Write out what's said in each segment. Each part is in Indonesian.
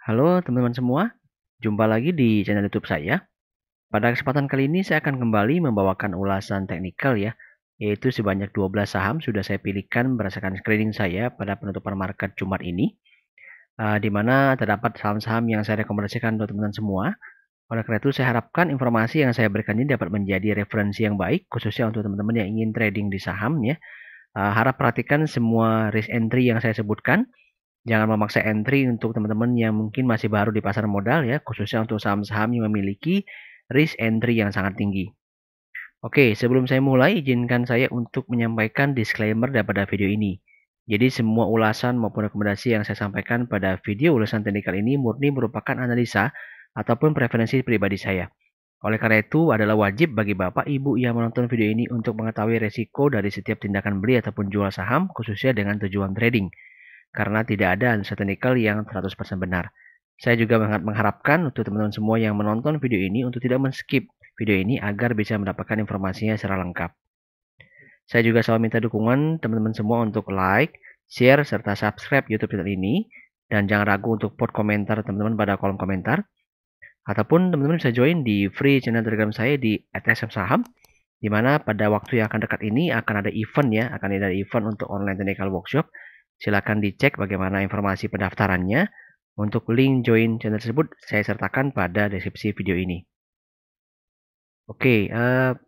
Halo teman-teman semua, jumpa lagi di channel YouTube saya. Pada kesempatan kali ini saya akan kembali membawakan ulasan teknikal ya, yaitu sebanyak 12 saham sudah saya pilihkan berdasarkan screening saya pada penutupan market Jumat ini, di mana terdapat saham-saham yang saya rekomendasikan untuk teman-teman semua. Oleh karena itu saya harapkan informasi yang saya berikan ini dapat menjadi referensi yang baik, khususnya untuk teman-teman yang ingin trading di saham ya. Harap perhatikan semua risk entry yang saya sebutkan. Jangan memaksa entry untuk teman-teman yang mungkin masih baru di pasar modal ya, khususnya untuk saham-saham yang memiliki risk entry yang sangat tinggi. Oke, sebelum saya mulai, izinkan saya untuk menyampaikan disclaimer daripada video ini. Jadi semua ulasan maupun rekomendasi yang saya sampaikan pada video ulasan teknikal ini murni merupakan analisa ataupun preferensi pribadi saya. Oleh karena itu, adalah wajib bagi Bapak Ibu yang menonton video ini untuk mengetahui resiko dari setiap tindakan beli ataupun jual saham, khususnya dengan tujuan trading karena tidak ada analisa teknikal yang 100% benar. Saya juga mengharapkan untuk teman-teman semua yang menonton video ini untuk tidak men-skip video ini agar bisa mendapatkan informasinya secara lengkap. Saya juga selalu minta dukungan teman-teman semua untuk like, share, serta subscribe YouTube channel ini. Dan jangan ragu untuk post komentar teman-teman pada kolom komentar. Ataupun teman-teman bisa join di free channel Telegram saya di @smsaham, di mana pada waktu yang akan dekat ini akan ada event ya, akan ada event untuk online technical workshop. Silakan dicek bagaimana informasi pendaftarannya. Untuk link join channel tersebut saya sertakan pada deskripsi video ini. Oke,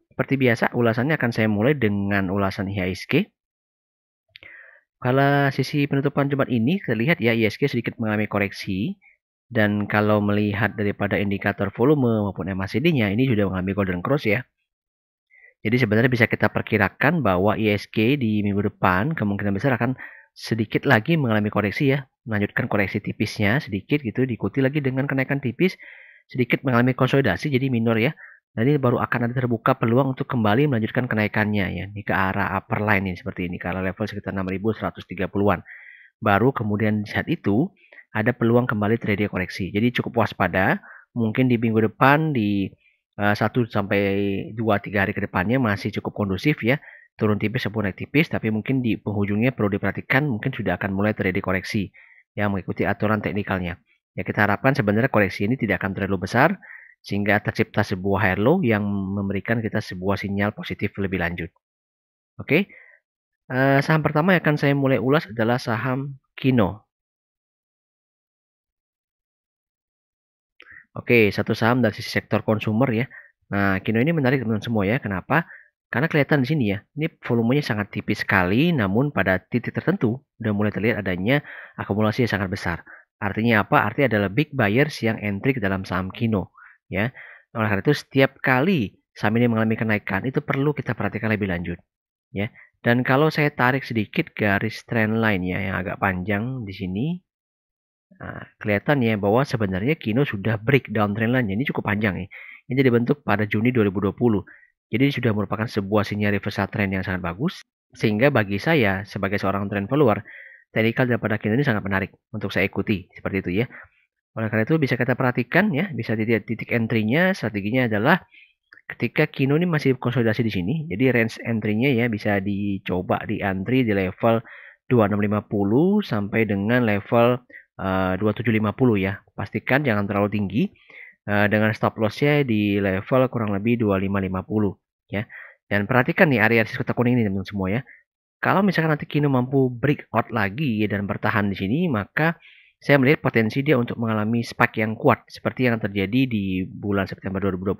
seperti biasa ulasannya akan saya mulai dengan ulasan IHSG. Pada sisi penutupan Jumat ini terlihat ya IHSG sedikit mengalami koreksi. Dan kalau melihat daripada indikator volume maupun MACD-nya ini sudah mengalami golden cross ya. Jadi sebenarnya bisa kita perkirakan bahwa IHSG di minggu depan kemungkinan besar akan sedikit lagi mengalami koreksi ya, melanjutkan koreksi tipisnya sedikit gitu, diikuti lagi dengan kenaikan tipis, sedikit mengalami konsolidasi jadi minor ya. Dan ini baru akan ada terbuka peluang untuk kembali melanjutkan kenaikannya ya, ini ke arah upper line ini seperti ini, ke arah level sekitar 6.130-an. Baru kemudian saat itu ada peluang kembali terjadi koreksi. Jadi cukup waspada, mungkin di minggu depan di 1 sampai 2-3 hari ke depannya masih cukup kondusif ya, turun tipis ataupun naik tipis, tapi mungkin di penghujungnya perlu diperhatikan mungkin sudah akan mulai terjadi koreksi yang mengikuti aturan teknikalnya. Ya kita harapkan sebenarnya koreksi ini tidak akan terlalu besar sehingga tercipta sebuah higher low yang memberikan kita sebuah sinyal positif lebih lanjut. Oke. Saham pertama yang akan saya mulai ulas adalah saham Kino. Oke, satu saham dari sisi sektor konsumer ya. Nah, Kino ini menarik teman-teman semua ya. Kenapa? Karena kelihatan di sini ya, ini volumenya sangat tipis sekali, namun pada titik tertentu udah mulai terlihat adanya akumulasi yang sangat besar. Artinya apa? Artinya adalah big buyers yang entry ke dalam saham Kino ya. Oleh karena itu setiap kali saham ini mengalami kenaikan itu perlu kita perhatikan lebih lanjut ya. Dan kalau saya tarik sedikit garis trend line ya yang agak panjang di sini, nah, kelihatan ya bahwa sebenarnya Kino sudah break down trend line ini cukup panjang ya. Ini dibentuk pada Juni 2020. Jadi sudah merupakan sebuah sinyal reversal trend yang sangat bagus. Sehingga bagi saya sebagai seorang trend follower, teknikal daripada Kino ini sangat menarik untuk saya ikuti seperti itu ya. Oleh karena itu bisa kita perhatikan ya, bisa dilihat titik entry-nya, strateginya adalah ketika Kino ini masih konsolidasi di sini, jadi range entry-nya ya bisa dicoba di entry di level 2650 sampai dengan level 2750 ya. Pastikan jangan terlalu tinggi dengan stop loss-nya di level kurang lebih 2550 ya. Dan perhatikan nih area resist kotak kuning ini teman-teman semua ya. Kalau misalkan nanti Kino mampu breakout lagi dan bertahan di sini, maka saya melihat potensi dia untuk mengalami spike yang kuat seperti yang terjadi di bulan September 2020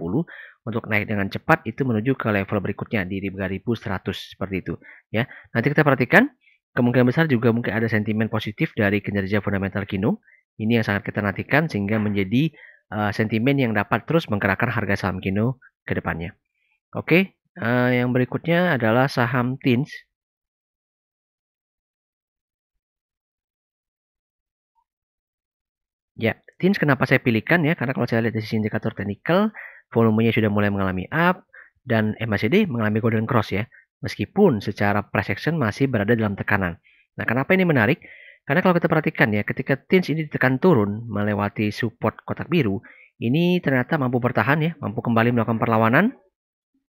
untuk naik dengan cepat itu menuju ke level berikutnya di 3.100 seperti itu ya. Nanti kita perhatikan kemungkinan besar juga mungkin ada sentimen positif dari kinerja fundamental Kino. Ini yang sangat kita nantikan sehingga menjadi sentimen yang dapat terus menggerakkan harga saham Kino ke depannya. Oke, yang berikutnya adalah saham TINS. Ya, TINS kenapa saya pilihkan ya, karena kalau saya lihat dari sisi indikator teknikal, volumenya sudah mulai mengalami up, dan MACD mengalami golden cross ya, meskipun secara price action masih berada dalam tekanan. Nah, kenapa ini menarik? Karena kalau kita perhatikan ya, ketika TINS ini ditekan turun melewati support kotak biru, ini ternyata mampu bertahan ya, mampu kembali melakukan perlawanan,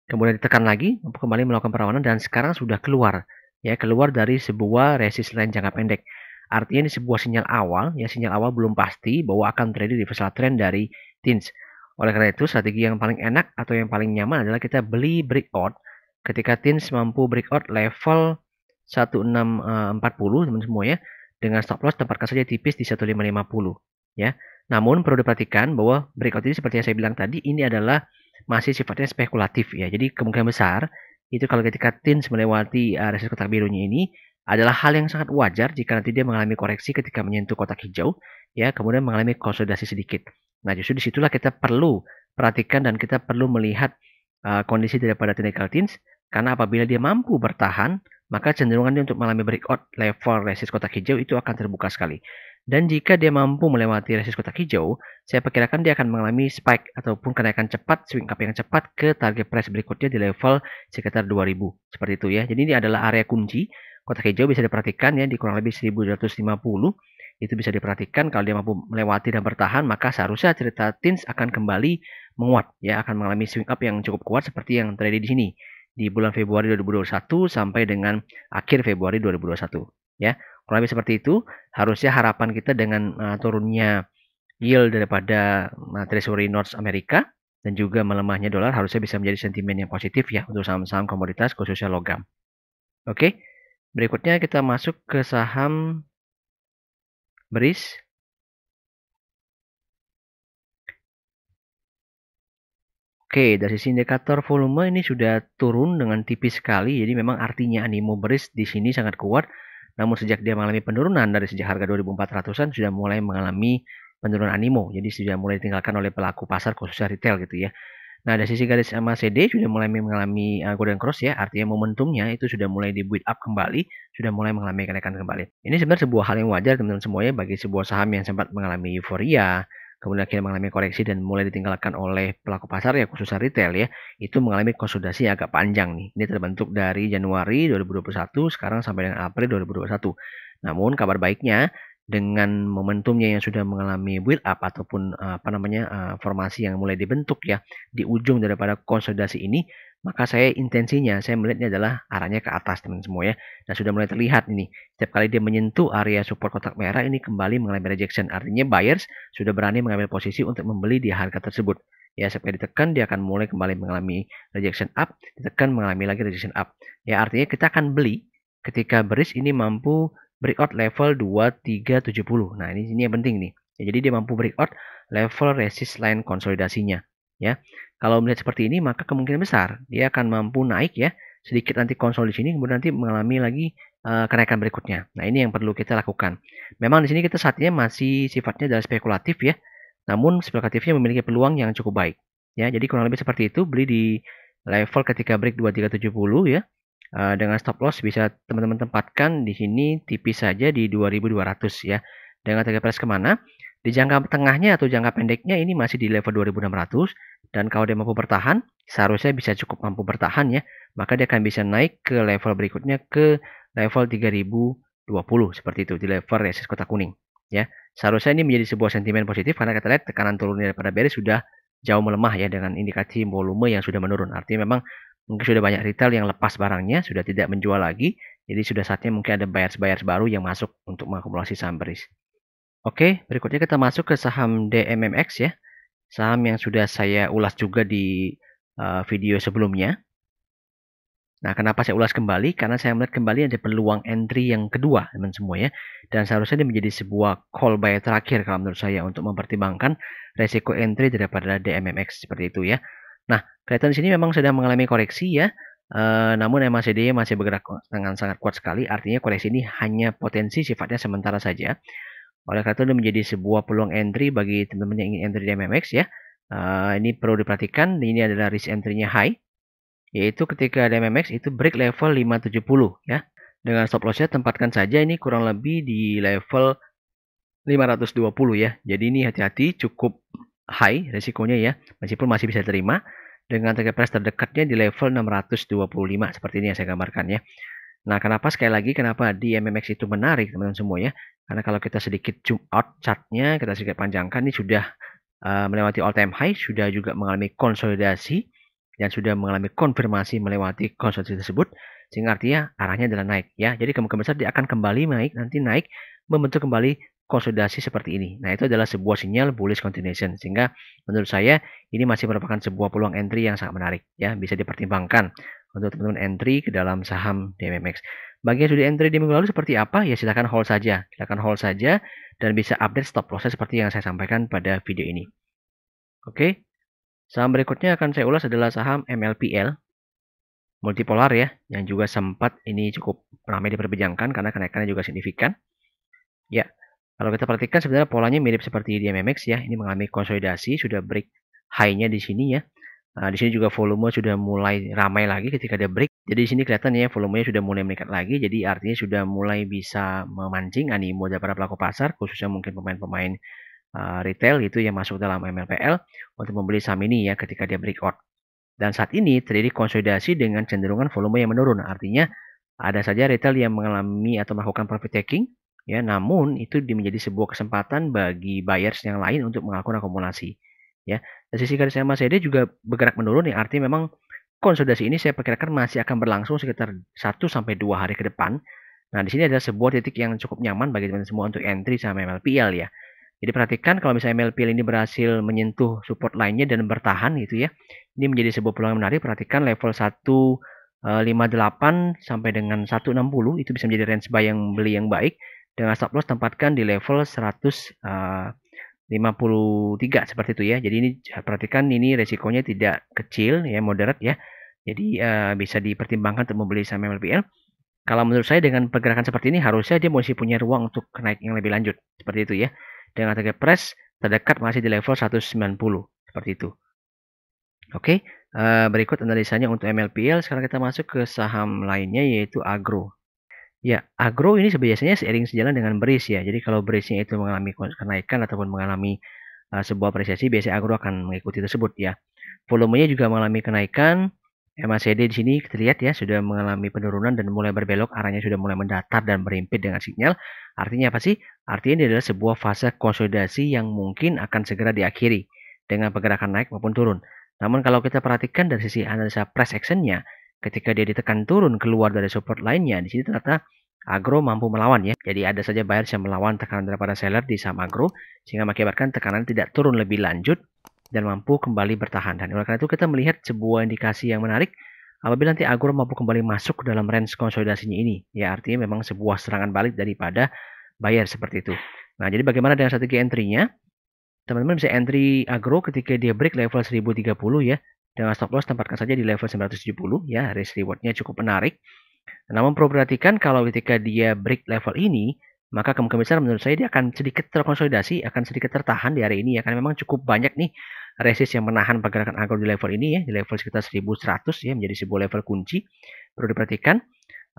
kemudian ditekan lagi, mampu kembali melakukan perlawanan, dan sekarang sudah keluar ya, keluar dari sebuah resist line jangka pendek. Artinya ini sebuah sinyal awal, ya sinyal awal belum pasti bahwa akan terjadi reversal trend dari TINS. Oleh karena itu, strategi yang paling enak atau yang paling nyaman adalah kita beli breakout ketika TINS mampu breakout level 1640 teman semua ya, dengan stop loss tempatkan saja tipis di 1550 ya. Namun perlu diperhatikan bahwa breakout ini seperti yang saya bilang tadi, ini adalah masih sifatnya spekulatif ya. Jadi kemungkinan besar itu kalau ketika TINS melewati resisten kotak birunya ini adalah hal yang sangat wajar jika nanti dia mengalami koreksi ketika menyentuh kotak hijau ya, kemudian mengalami konsolidasi sedikit. Nah, justru disitulah kita perlu perhatikan dan kita perlu melihat kondisi daripada technical TINS, karena apabila dia mampu bertahan, maka cenderungan dia untuk mengalami breakout level resist kotak hijau itu akan terbuka sekali. Dan jika dia mampu melewati resist kotak hijau, saya perkirakan dia akan mengalami spike ataupun kenaikan cepat, swing up yang cepat ke target price berikutnya di level sekitar 2000. Seperti itu ya. Jadi ini adalah area kunci. Kotak hijau bisa diperhatikan ya di kurang lebih 1250. Itu bisa diperhatikan kalau dia mampu melewati dan bertahan, maka seharusnya cerita TINS akan kembali menguat ya, akan mengalami swing up yang cukup kuat seperti yang terjadi di sini di bulan Februari 2021 sampai dengan akhir Februari 2021 ya. Kurang lebih seperti itu, harusnya harapan kita dengan turunnya yield daripada Treasury Notes Amerika dan juga melemahnya dolar harusnya bisa menjadi sentimen yang positif ya untuk saham-saham komoditas khususnya logam. Oke, berikutnya kita masuk ke saham BRIS. Oke, dari sisi indikator volume ini sudah turun dengan tipis sekali, jadi memang artinya animo BRIS di sini sangat kuat. Namun sejak dia mengalami penurunan dari sejak harga 2400-an sudah mulai mengalami penurunan animo. Jadi sudah mulai ditinggalkan oleh pelaku pasar khususnya retail gitu ya. Nah, dari sisi garis MACD sudah mulai mengalami golden cross ya, artinya momentumnya itu sudah mulai di-build up kembali, sudah mulai mengalami kenaikan kembali. Ini sebenarnya sebuah hal yang wajar teman-teman semuanya bagi sebuah saham yang sempat mengalami euforia, kemudian akhirnya mengalami koreksi dan mulai ditinggalkan oleh pelaku pasar ya khususnya retail ya, itu mengalami konsolidasi yang agak panjang nih. Ini terbentuk dari Januari 2021 sekarang sampai dengan April 2021. Namun kabar baiknya dengan momentumnya yang sudah mengalami build up ataupun formasi yang mulai dibentuk ya di ujung daripada konsolidasi ini, maka saya melihatnya adalah arahnya ke atas teman semua ya. Dan sudah mulai terlihat ini. Setiap kali dia menyentuh area support kotak merah ini kembali mengalami rejection. Artinya buyers sudah berani mengambil posisi untuk membeli di harga tersebut. Ya, sampai ditekan dia akan mulai kembali mengalami rejection up, ditekan mengalami lagi rejection up. Ya, artinya kita akan beli ketika BRIS ini mampu breakout level 2370. Nah, ini yang penting nih. Ya, jadi dia mampu breakout level resist line konsolidasinya. Ya, kalau melihat seperti ini maka kemungkinan besar dia akan mampu naik ya, sedikit nanti konsol di sini kemudian nanti mengalami lagi kenaikan berikutnya. Nah, ini yang perlu kita lakukan. Memang di sini kita saatnya masih sifatnya adalah spekulatif ya. Namun spekulatifnya memiliki peluang yang cukup baik. Ya, jadi kurang lebih seperti itu, beli di level ketika break 2370 ya. Dengan stop loss bisa teman-teman tempatkan di sini tipis saja di 2200 ya. Dengan target price kemana? Di jangka tengahnya atau jangka pendeknya ini masih di level 2600 dan kalau dia mampu bertahan, seharusnya bisa cukup mampu bertahan ya. Maka dia akan bisa naik ke level berikutnya ke level 3020 seperti itu di level resist kotak kuning ya. Seharusnya ini menjadi sebuah sentimen positif karena kita lihat tekanan turunnya daripada bearish sudah jauh melemah ya dengan indikasi volume yang sudah menurun. Artinya memang mungkin sudah banyak retail yang lepas barangnya, sudah tidak menjual lagi. Jadi sudah saatnya mungkin ada buyers baru yang masuk untuk mengakumulasi saham BRIS. Oke, berikutnya kita masuk ke saham DMMX ya. Saham yang sudah saya ulas juga di video sebelumnya. Nah, kenapa saya ulas kembali? Karena saya melihat kembali ada peluang entry yang kedua, teman semua ya. Dan seharusnya ini menjadi sebuah call buy terakhir kalau menurut saya untuk mempertimbangkan resiko entry daripada DMMX seperti itu ya. Nah, kelihatan di sini memang sedang mengalami koreksi ya. Namun MACD masih bergerak dengan sangat kuat sekali. Artinya koreksi ini hanya potensi sifatnya sementara saja. Oleh karena itu ini menjadi sebuah peluang entry bagi teman-teman yang ingin entry DMMX ya. Ini perlu diperhatikan. Ini adalah risk entry-nya high. Yaitu ketika DMMX itu break level 570 ya. Dengan stop loss-nya tempatkan saja ini kurang lebih di level 520 ya. Jadi ini hati-hati cukup high resikonya ya. Meskipun masih bisa terima dengan target price terdekatnya di level 625 seperti ini yang saya gambarkan ya. Nah, sekali lagi kenapa di MMX itu menarik teman-teman semua ya. Karena kalau kita sedikit zoom out chartnya, kita sedikit panjangkan ini sudah melewati all time high, sudah juga mengalami konsolidasi dan sudah mengalami konfirmasi melewati konsolidasi tersebut, sehingga artinya arahnya adalah naik ya. Jadi kemungkinan besar dia akan kembali naik membentuk kembali konsolidasi seperti ini. Nah, itu adalah sebuah sinyal bullish continuation, sehingga menurut saya ini masih merupakan sebuah peluang entry yang sangat menarik ya, bisa dipertimbangkan untuk teman-teman entry ke dalam saham DMMX. Bagi yang sudah entry di minggu lalu seperti apa? Ya silakan hold saja, dan bisa update stop loss seperti yang saya sampaikan pada video ini. Oke. Saham berikutnya akan saya ulas adalah saham MLPL multipolar ya, yang juga sempat ini cukup ramai diperbincangkan karena kenaikannya juga signifikan. Ya, kalau kita perhatikan sebenarnya polanya mirip seperti di MMX ya, ini mengalami konsolidasi, sudah break high-nya di sini ya. Nah, di sini juga volume sudah mulai ramai lagi ketika dia break. Jadi di sini kelihatan ya volumenya sudah mulai meningkat lagi, jadi artinya sudah mulai bisa memancing animo dari para pelaku pasar, khususnya mungkin pemain-pemain retail itu yang masuk dalam MLPL untuk membeli saham ini ya ketika dia breakout. Dan saat ini terjadi konsolidasi dengan cenderungan volume yang menurun. Artinya ada saja retail yang mengalami atau melakukan profit taking ya, namun itu menjadi sebuah kesempatan bagi buyers yang lain untuk melakukan akumulasi ya. Dari sisi garis MACD juga bergerak menurun yang artinya memang konsolidasi ini saya perkirakan masih akan berlangsung sekitar 1 sampai 2 hari ke depan. Nah, di sini ada sebuah titik yang cukup nyaman bagi teman-teman semua untuk entry sama MLPL ya. Jadi perhatikan kalau misalnya MLPL ini berhasil menyentuh support lainnya dan bertahan gitu ya. Ini menjadi sebuah peluang yang menarik. Perhatikan level 158 sampai dengan 160 itu bisa menjadi range buy yang beli yang baik. Dengan stop loss tempatkan di level 153 seperti itu ya. Jadi ini perhatikan ini resikonya tidak kecil ya, moderate ya. Jadi bisa dipertimbangkan untuk membeli saham MLPL. Kalau menurut saya dengan pergerakan seperti ini harusnya dia masih punya ruang untuk naik yang lebih lanjut. Seperti itu ya. Dengan target price terdekat masih di level 190 seperti itu. Oke, berikut analisanya untuk MLPL. Sekarang kita masuk ke saham lainnya yaitu Agro. Ya, Agro ini biasanya seiring sejalan dengan bearish ya. Jadi kalau bearish-nya itu mengalami kenaikan ataupun mengalami sebuah apresiasi, biasanya Agro akan mengikuti tersebut ya. Volumenya juga mengalami kenaikan. MACD di sini kita lihat ya sudah mengalami penurunan dan mulai berbelok, arahnya sudah mulai mendatar dan berhimpit dengan sinyal. Artinya apa sih? Artinya ini adalah sebuah fase konsolidasi yang mungkin akan segera diakhiri dengan pergerakan naik maupun turun. Namun kalau kita perhatikan dari sisi analisa price action-nya, ketika dia ditekan turun keluar dari support lainnya, di sini ternyata Agro mampu melawan ya. Jadi ada saja buyers yang melawan tekanan daripada seller di saham Agro sehingga mengakibatkan tekanan tidak turun lebih lanjut dan mampu kembali bertahan. Dan oleh karena itu kita melihat sebuah indikasi yang menarik apabila nanti Agro mampu kembali masuk ke dalam range konsolidasinya ini. Ya artinya memang sebuah serangan balik daripada buyer seperti itu. Nah jadi bagaimana dengan strategi entry-nya? Teman-teman bisa entry Agro ketika dia break level 1030 ya. Dengan stop loss tempatkan saja di level 970 ya. Risk reward-nya cukup menarik. Namun perlu perhatikan kalau ketika dia break level ini, maka kemungkinan besar menurut saya dia akan sedikit terkonsolidasi, akan sedikit tertahan di area ini ya. Karena memang cukup banyak nih resist yang menahan pergerakan Agro di level ini ya, di level sekitar 1100 ya, menjadi sebuah level kunci. Perlu diperhatikan.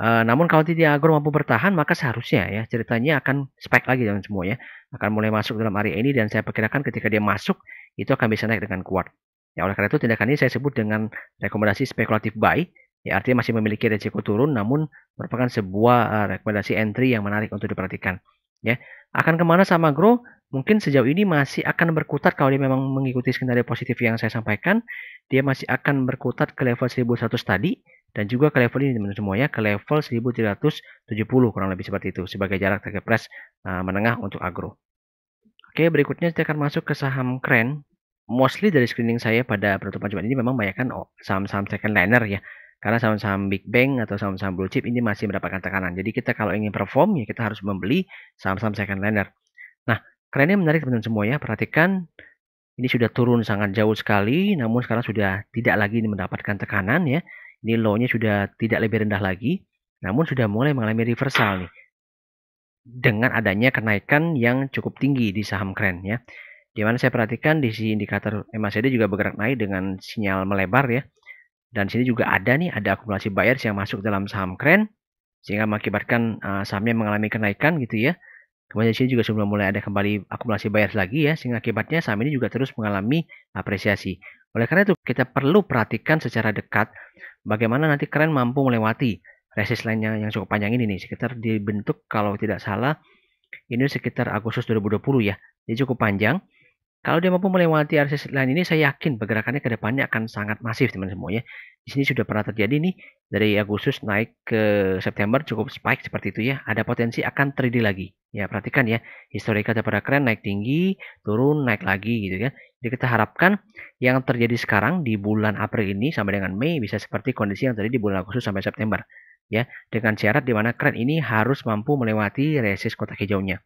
Namun kalau tidak Agro mampu bertahan, maka seharusnya ya ceritanya akan spike lagi dengan semua ya. Akan mulai masuk dalam area ini dan saya perkirakan ketika dia masuk, itu akan bisa naik dengan kuat. Ya oleh karena itu tindakan ini saya sebut dengan rekomendasi spekulatif buy. Ya, artinya masih memiliki risiko turun, namun merupakan sebuah rekomendasi entry yang menarik untuk diperhatikan. Ya, akan kemana sama Agro? Mungkin sejauh ini masih akan berkutat kalau dia memang mengikuti skenario positif yang saya sampaikan. Dia masih akan berkutat ke level 1100 tadi dan juga ke level ini teman-teman semua ya, ke level 1370 kurang lebih seperti itu sebagai jarak target price menengah untuk Agro. Oke, berikutnya kita akan masuk ke saham keren. Mostly dari screening saya pada penutupan jumat ini memang banyak kan saham-saham second liner ya. Karena saham-saham big bank atau saham-saham blue chip ini masih mendapatkan tekanan. Jadi kita kalau ingin perform ya kita harus membeli saham-saham second liner. Nah, kerennya menarik teman-teman semua ya. Perhatikan ini sudah turun sangat jauh sekali, namun sekarang sudah tidak lagi mendapatkan tekanan ya. Ini low-nya sudah tidak lebih rendah lagi, namun sudah mulai mengalami reversal nih. Dengan adanya kenaikan yang cukup tinggi di saham keren ya. Dimana saya perhatikan di sisi indikator MACD juga bergerak naik dengan sinyal melebar ya. Dan sini juga ada nih, ada akumulasi buyers yang masuk dalam saham keren, sehingga mengakibatkan sahamnya mengalami kenaikan gitu ya. Kemudian di sini juga sudah mulai ada kembali akumulasi buyers lagi ya, sehingga akibatnya saham ini juga terus mengalami apresiasi. Oleh karena itu kita perlu perhatikan secara dekat bagaimana nanti keren mampu melewati resist line yang cukup panjang ini nih, sekitar dibentuk kalau tidak salah ini sekitar Agustus 2020 ya, jadi cukup panjang. Kalau dia mampu melewati area resistance line ini, saya yakin pergerakannya ke depannya akan sangat masif teman semuanya. Di sini sudah pernah terjadi nih, dari Agustus naik ke September cukup spike seperti itu ya. Ada potensi akan terjadi lagi. Ya, perhatikan ya, historika daripada keren naik tinggi, turun, naik lagi gitu ya. Jadi kita harapkan yang terjadi sekarang di bulan April ini sampai dengan Mei bisa seperti kondisi yang terjadi di bulan Agustus sampai September. Ya, dengan syarat di mana keren ini harus mampu melewati resist kotak hijaunya.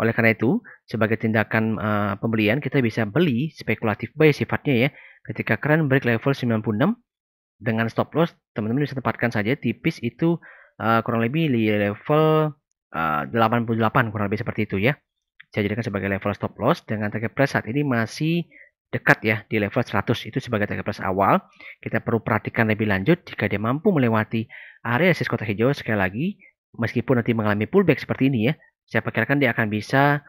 Oleh karena itu, sebagai tindakan pembelian, kita bisa beli spekulatif buy sifatnya ya. Ketika keren break level 96 dengan stop loss, teman-teman bisa tempatkan saja tipis itu kurang lebih di level 88 kurang lebih seperti itu ya. Saya jadikan sebagai level stop loss dengan target price saat ini masih dekat ya di level 100. Itu sebagai target price awal. Kita perlu perhatikan lebih lanjut jika dia mampu melewati area resist kotak hijau sekali lagi, meskipun nanti mengalami pullback seperti ini ya. Saya perkirakan dia akan bisa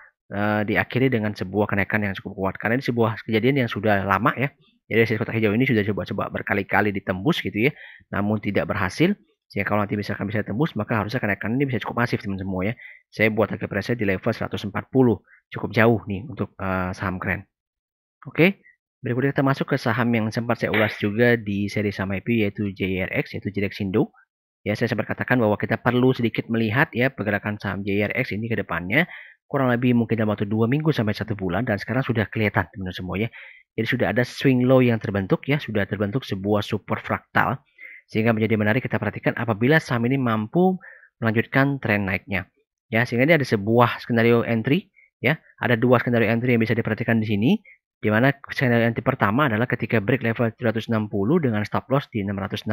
diakhiri dengan sebuah kenaikan yang cukup kuat. Karena ini sebuah kejadian yang sudah lama ya. Jadi resist kotak hijau ini sudah coba-coba berkali-kali ditembus gitu ya. Namun tidak berhasil. Jika kalau nanti misalkan bisa tembus, maka harusnya kenaikan ini bisa cukup masif teman semua ya. Saya buat target price di level 140. Cukup jauh nih untuk saham keren. Oke. Berikutnya kita masuk ke saham yang sempat saya ulas juga di seri saham IP yaitu JRX, yaitu Jirexindo. Ya, saya sempat katakan bahwa kita perlu sedikit melihat ya pergerakan saham JRX ini ke depannya kurang lebih mungkin dalam waktu 2 minggu sampai 1 bulan dan sekarang sudah kelihatan teman-teman semua ya. Jadi sudah ada swing low yang terbentuk ya, sudah terbentuk sebuah support fraktal sehingga menjadi menarik kita perhatikan apabila saham ini mampu melanjutkan tren naiknya. Ya, sehingga ini ada sebuah skenario entry ya, ada dua skenario entry yang bisa diperhatikan di sini. Di mana skenario entry pertama adalah ketika break level 760 dengan stop loss di 660.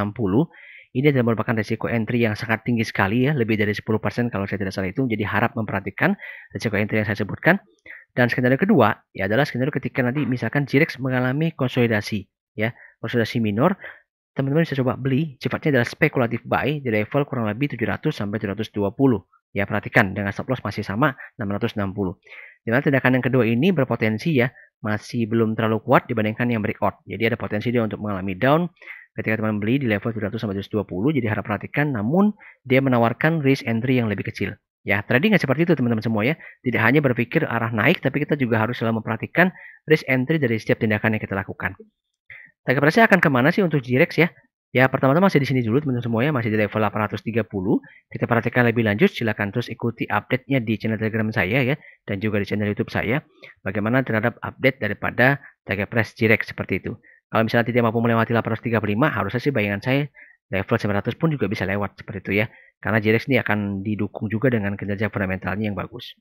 Ini adalah merupakan risiko entry yang sangat tinggi sekali ya, lebih dari 10% kalau saya tidak salah hitung. Jadi harap memperhatikan risiko entry yang saya sebutkan. Dan skenario kedua ya adalah skenario ketika nanti misalkan Jirex mengalami konsolidasi ya, konsolidasi minor, teman-teman bisa coba beli, sifatnya adalah spekulatif buy di level kurang lebih 700 sampai 720. Ya, perhatikan dengan stop loss masih sama 660. Dimana tindakan yang kedua ini berpotensi ya masih belum terlalu kuat dibandingkan yang breakout. Jadi ada potensi dia untuk mengalami down ketika teman beli di level 700 sampai 720. Jadi harap perhatikan, namun dia menawarkan risk entry yang lebih kecil. Ya, trading nggak seperti itu teman-teman semua ya. Tidak hanya berpikir arah naik, tapi kita juga harus selalu memperhatikan risk entry dari setiap tindakan yang kita lakukan. Target price akan kemana sih untuk Jirex ya? Ya, pertama-tama masih di sini dulu teman-teman semuanya, masih di level 830. Kita perhatikan lebih lanjut, silakan terus ikuti update-nya di channel Telegram saya ya, dan juga di channel YouTube saya. Bagaimana terhadap update daripada target price Jirex seperti itu. Kalau misalnya tidak mampu melewati 835, harusnya sih bayangan saya level 900 pun juga bisa lewat seperti itu ya. Karena Jirex ini akan didukung juga dengan kinerja fundamentalnya yang bagus.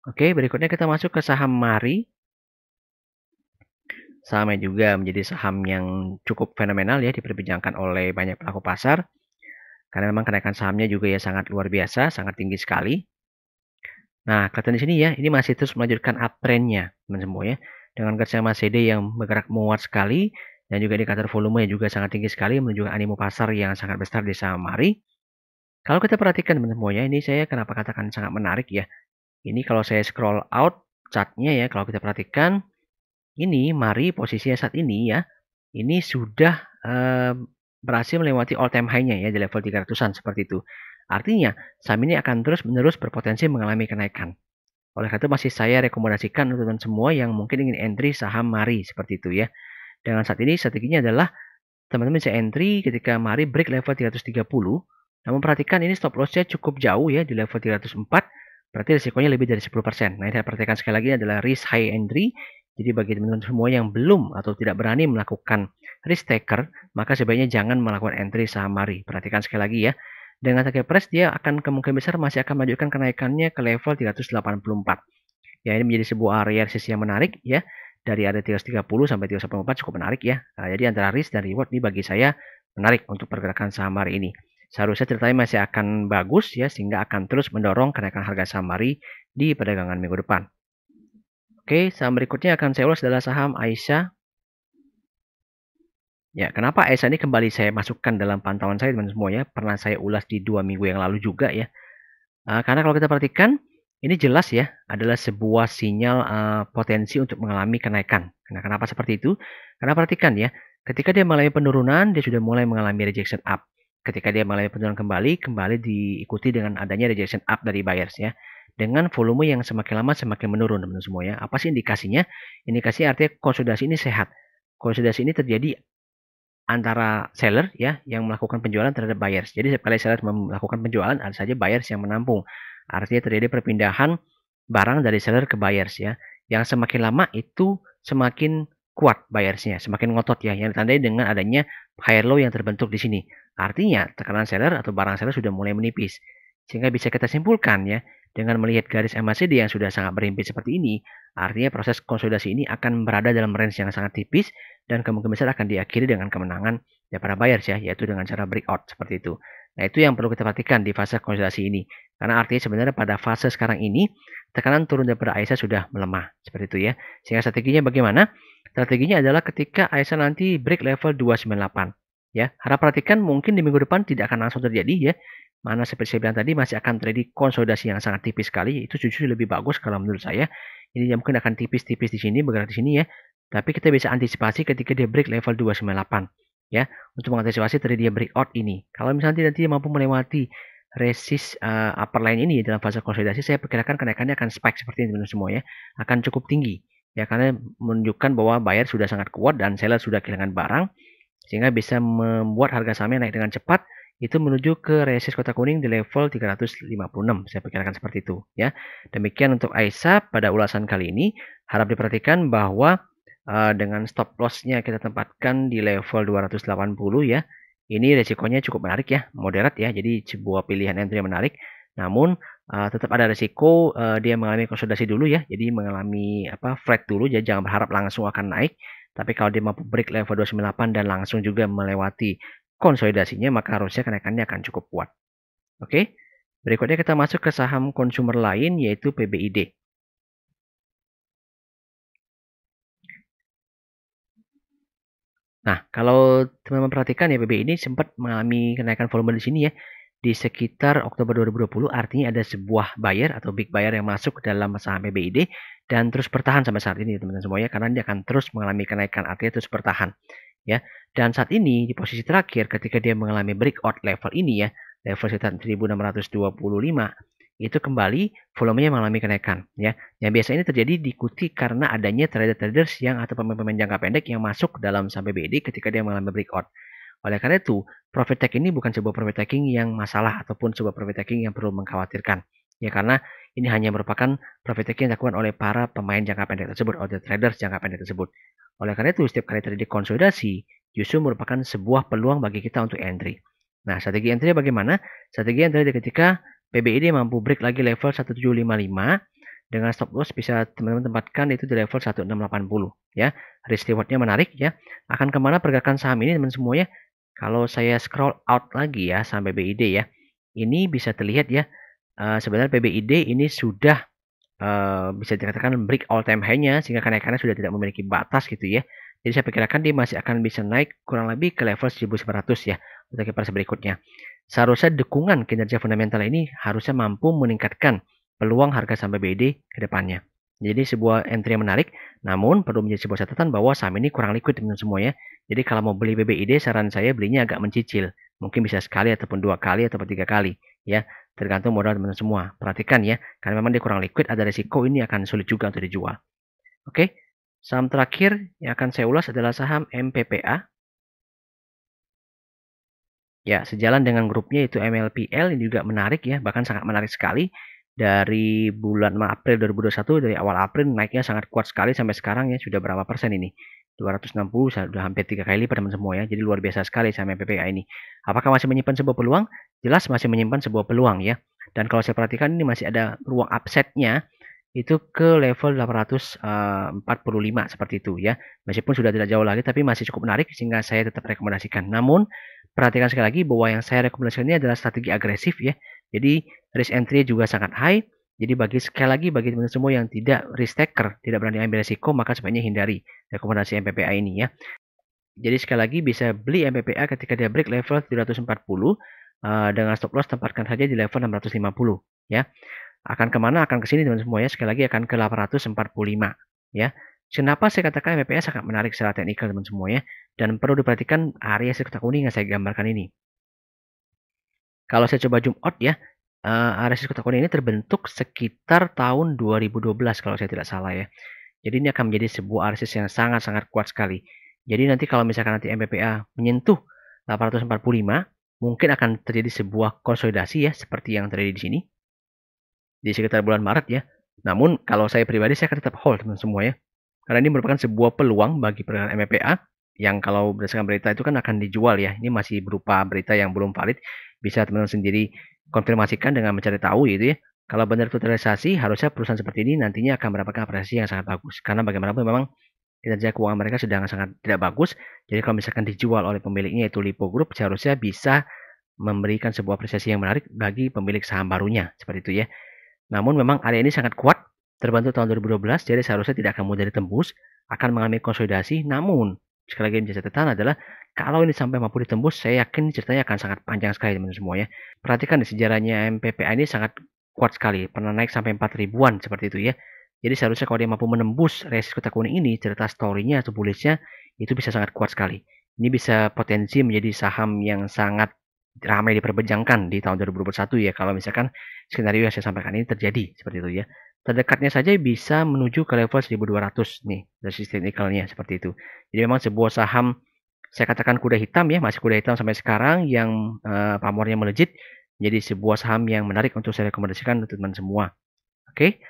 Oke, berikutnya kita masuk ke saham Mari. Sahamnya juga menjadi saham yang cukup fenomenal ya diperbincangkan oleh banyak pelaku pasar. Karena memang kenaikan sahamnya juga ya sangat luar biasa, sangat tinggi sekali. Nah, kelihatan di sini ya, ini masih terus melanjutkan uptrend-nya, teman semua ya. Dengan kerjasama CD yang bergerak menguat sekali, dan juga indikator volumenya juga sangat tinggi sekali, menunjukkan animo pasar yang sangat besar di saham Mari. Kalau kita perhatikan teman semuanya, ini saya kenapa katakan sangat menarik ya. Ini kalau saya scroll out chartnya ya, kalau kita perhatikan, ini Mari posisinya saat ini ya, ini sudah berhasil melewati all time high-nya ya di level 300-an seperti itu. Artinya, saham ini akan terus-menerus berpotensi mengalami kenaikan. Oleh karena itu masih saya rekomendasikan untuk teman semua yang mungkin ingin entry saham Mari seperti itu ya. Dengan saat ini strateginya adalah teman-teman bisa entry ketika Mari break level 330. Namun perhatikan ini stop loss-nya cukup jauh ya di level 304. Berarti risikonya lebih dari 10%. Nah, ini saya perhatikan sekali lagi adalah risk high entry. Jadi bagi teman-teman semua yang belum atau tidak berani melakukan risk taker, maka sebaiknya jangan melakukan entry saham Mari. Perhatikan sekali lagi ya. Dengan target price dia akan kemungkinan besar masih akan melanjutkan kenaikannya ke level 384. Ya, ini menjadi sebuah area resistance yang menarik ya. Dari area 330 sampai 384 cukup menarik ya. Nah, jadi antara risk dan reward ini bagi saya menarik untuk pergerakan saham Mari ini. Seharusnya ceritanya masih akan bagus ya, sehingga akan terus mendorong kenaikan harga saham Mari di perdagangan minggu depan. Oke, saham berikutnya akan saya ulas adalah saham Aisyah. Ya, kenapa Aisyah ini kembali saya masukkan dalam pantauan saya teman-teman semua ya. Pernah saya ulas di 2 minggu yang lalu juga ya. Karena kalau kita perhatikan, ini jelas ya, adalah sebuah sinyal potensi untuk mengalami kenaikan. Nah, kenapa seperti itu? Karena perhatikan ya, ketika dia mengalami penurunan, dia sudah mulai mengalami rejection up. Ketika dia mengalami penurunan kembali diikuti dengan adanya rejection up dari buyers ya. dengan volume yang semakin lama semakin menurun teman-teman semua ya. Apa sih indikasinya? Indikasinya artinya konsolidasi ini sehat. Konsolidasi ini terjadi antara seller ya yang melakukan penjualan terhadap buyers. Jadi setiap kali seller melakukan penjualan, ada saja buyers yang menampung. Artinya terjadi perpindahan barang dari seller ke buyers ya. Yang semakin lama itu semakin kuat buyersnya, semakin ngotot ya, yang ditandai dengan adanya higher low yang terbentuk di sini. Artinya tekanan seller atau barang seller sudah mulai menipis. Sehingga bisa kita simpulkan ya, dengan melihat garis MACD yang sudah sangat berhimpit seperti ini, artinya proses konsolidasi ini akan berada dalam range yang sangat tipis dan kemungkinan besar akan diakhiri dengan kemenangan para buyers ya, yaitu dengan cara breakout seperti itu. Nah, itu yang perlu kita perhatikan di fase konsolidasi ini. Karena artinya sebenarnya pada fase sekarang ini, tekanan turun daripada ASA sudah melemah seperti itu ya. Sehingga strateginya bagaimana? Strateginya adalah ketika ASA nanti break level 298 ya. Harap perhatikan mungkin di minggu depan tidak akan langsung terjadi ya. Mana seperti saya bilang tadi masih akan terjadi konsolidasi yang sangat tipis sekali. Itu justru lebih bagus kalau menurut saya. Ini mungkin akan tipis-tipis di sini, bergerak di sini ya. Tapi kita bisa antisipasi ketika dia break level 298 ya. Untuk mengantisipasi terjadi dia breakout ini. Kalau misalnya nanti mampu melewati resist upper line ini dalam fase konsolidasi, saya perkirakan kenaikannya akan spike seperti ini teman-teman semua ya. Akan cukup tinggi. Ya, karena menunjukkan bahwa buyer sudah sangat kuat dan seller sudah kehilangan barang. Sehingga bisa membuat harga sahamnya naik dengan cepat. Itu menuju ke resist kotak kuning di level 356. Saya perkirakan seperti itu ya. Demikian untuk AISA pada ulasan kali ini. Harap diperhatikan bahwa dengan stop loss-nya kita tempatkan di level 280 ya. Ini resikonya cukup menarik ya, moderat ya. Jadi sebuah pilihan entry yang menarik. Namun tetap ada resiko dia mengalami konsolidasi dulu ya. Jadi mengalami flat dulu, jadi jangan berharap langsung akan naik. Tapi kalau dia mampu break level 298 dan langsung juga melewati konsolidasinya, maka harusnya kenaikannya akan cukup kuat. Oke, berikutnya kita masuk ke saham konsumer lain yaitu PBID. Nah, kalau teman-teman perhatikan ya, PBID ini sempat mengalami kenaikan volume di sini ya. Di sekitar Oktober 2020, artinya ada sebuah buyer atau big buyer yang masuk ke dalam saham PBID dan terus bertahan sampai saat ini teman-teman semuanya, karena dia akan terus mengalami kenaikan, artinya terus bertahan ya. Dan saat ini di posisi terakhir ketika dia mengalami breakout level ini ya, level sekitar 1625, itu kembali volumenya mengalami kenaikan ya. Yang biasa ini terjadi diikuti karena adanya trader-traders yang atau pemain-pemain jangka pendek yang masuk dalam saham PBID ketika dia mengalami breakout. Oleh karena itu, profit taking ini bukan sebuah profit taking yang masalah ataupun sebuah profit taking yang perlu mengkhawatirkan. Ya, karena ini hanya merupakan profit taking yang dilakukan oleh para pemain jangka pendek tersebut, oleh traders jangka pendek tersebut. Oleh karena itu, setiap kali terjadi konsolidasi, justru merupakan sebuah peluang bagi kita untuk entry. Nah, strategi entry bagaimana? Strategi entry ketika PBID mampu break lagi level 1755 dengan stop loss bisa teman-teman tempatkan itu di level 1680 ya. Risk rewardnya menarik ya. Akan kemana pergerakan saham ini teman semuanya? Kalau saya scroll out lagi ya sampai PBID ya, ini bisa terlihat ya, sebenarnya PBID ini sudah bisa dikatakan break all time high-nya sehingga kenaikannya sudah tidak memiliki batas gitu ya. Jadi saya perkirakan dia masih akan bisa naik kurang lebih ke level 1900 ya untuk fase berikutnya. Seharusnya dukungan kinerja fundamental ini harusnya mampu meningkatkan peluang harga saham PBID ke depannya. Jadi sebuah entry yang menarik, namun perlu menjadi sebuah catatan bahwa saham ini kurang liquid teman semuanya. Jadi kalau mau beli PBID, saran saya belinya agak mencicil. Mungkin bisa sekali ataupun 2 kali ataupun 3 kali ya. Tergantung modal teman semua. Perhatikan ya, karena memang dia kurang liquid, ada resiko ini akan sulit juga untuk dijual. Oke, saham terakhir yang akan saya ulas adalah saham MPPA. Ya, sejalan dengan grupnya itu MLPL, ini juga menarik ya, bahkan sangat menarik sekali. Dari bulan April 2021, dari awal April naiknya sangat kuat sekali sampai sekarang ya, sudah berapa persen ini? 260, sudah hampir 3 kali lipat teman semua ya. Jadi luar biasa sekali saham MPPA ini. Apakah masih menyimpan sebuah peluang? Jelas masih menyimpan sebuah peluang ya. Dan kalau saya perhatikan ini masih ada ruang upside-nya itu ke level 845 seperti itu ya. Meskipun sudah tidak jauh lagi tapi masih cukup menarik sehingga saya tetap rekomendasikan. Namun perhatikan sekali lagi bahwa yang saya rekomendasikan ini adalah strategi agresif ya. Jadi risk entry juga sangat high. Jadi sekali lagi bagi teman-teman semua yang tidak risk taker, tidak berani ambil resiko, maka sebaiknya hindari rekomendasi MPPA ini ya. Jadi sekali lagi bisa beli MPPA ketika dia break level 740 dengan stop loss tempatkan saja di level 650 ya. Akan kemana? Akan ke sini teman semua ya. Sekali lagi akan ke 845 ya. Kenapa saya katakan MPPA sangat menarik secara teknikal teman semua ya. Dan perlu diperhatikan area kotak kuning yang saya gambarkan ini. Kalau saya coba zoom out ya, area sirkuit kuning ini terbentuk sekitar tahun 2012 kalau saya tidak salah ya. Jadi ini akan menjadi sebuah RSS yang sangat-sangat kuat sekali. Jadi nanti kalau misalkan nanti MPPA menyentuh 845, mungkin akan terjadi sebuah konsolidasi ya, seperti yang terjadi di sini. Di sekitar bulan Maret ya. Namun kalau saya pribadi saya akan tetap hold teman semua ya. Karena ini merupakan sebuah peluang bagi peredaran MPPA yang kalau berdasarkan berita itu kan akan dijual ya. Ini masih berupa berita yang belum valid. Bisa teman-teman sendiri konfirmasikan dengan mencari tahu gitu ya. Kalau benar itu terrealisasi, harusnya perusahaan seperti ini nantinya akan mendapatkan apresiasi yang sangat bagus. Karena bagaimanapun memang kinerja keuangan mereka sedang sangat tidak bagus. Jadi kalau misalkan dijual oleh pemiliknya yaitu Lipo Group, seharusnya bisa memberikan sebuah apresiasi yang menarik bagi pemilik saham barunya. Seperti itu ya. Namun memang area ini sangat kuat, terbentuk tahun 2012, jadi seharusnya tidak akan mudah ditembus, akan mengalami konsolidasi. Namun, sekali lagi yang bisa catatan adalah, kalau ini sampai mampu ditembus, saya yakin ceritanya akan sangat panjang sekali teman-teman semua ya. Perhatikan di sejarahnya MPPA ini sangat kuat sekali, pernah naik sampai 4 ribuan seperti itu ya. Jadi seharusnya kalau dia mampu menembus resist kotak kuning ini, cerita story-nya atau bullish-nya itu bisa sangat kuat sekali. Ini bisa potensi menjadi saham yang sangat ramai diperbincangkan di tahun 2021 ya, kalau misalkan skenario yang saya sampaikan ini terjadi seperti itu ya. Terdekatnya saja bisa menuju ke level 1200 nih resist technical-nya seperti itu. Jadi memang sebuah saham saya katakan kuda hitam ya, masih kuda hitam sampai sekarang yang pamornya melejit, jadi sebuah saham yang menarik untuk saya rekomendasikan untuk teman semua. Oke.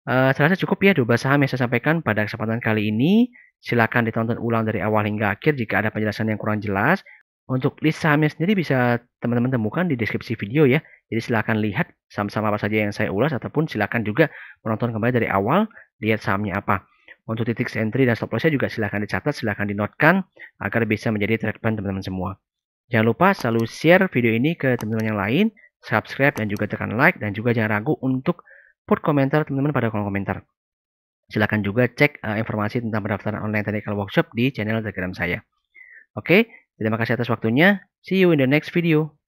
Saya rasa cukup ya 12 saham yang saya sampaikan pada kesempatan kali ini. Silakan ditonton ulang dari awal hingga akhir jika ada penjelasan yang kurang jelas. Untuk list sahamnya sendiri bisa teman-teman temukan di deskripsi video ya. Jadi silakan lihat saham-saham apa saja yang saya ulas ataupun silakan juga menonton kembali dari awal, lihat sahamnya apa. Untuk titik entry dan stop loss-nya juga silakan dicatat, silakan dinotkan agar bisa menjadi trade plan teman-teman semua. Jangan lupa selalu share video ini ke teman-teman yang lain, subscribe dan juga tekan like dan juga jangan ragu untuk put komentar teman-teman pada kolom komentar. Silakan juga cek informasi tentang pendaftaran online technical workshop di channel Telegram saya. Oke, terima kasih atas waktunya. See you in the next video.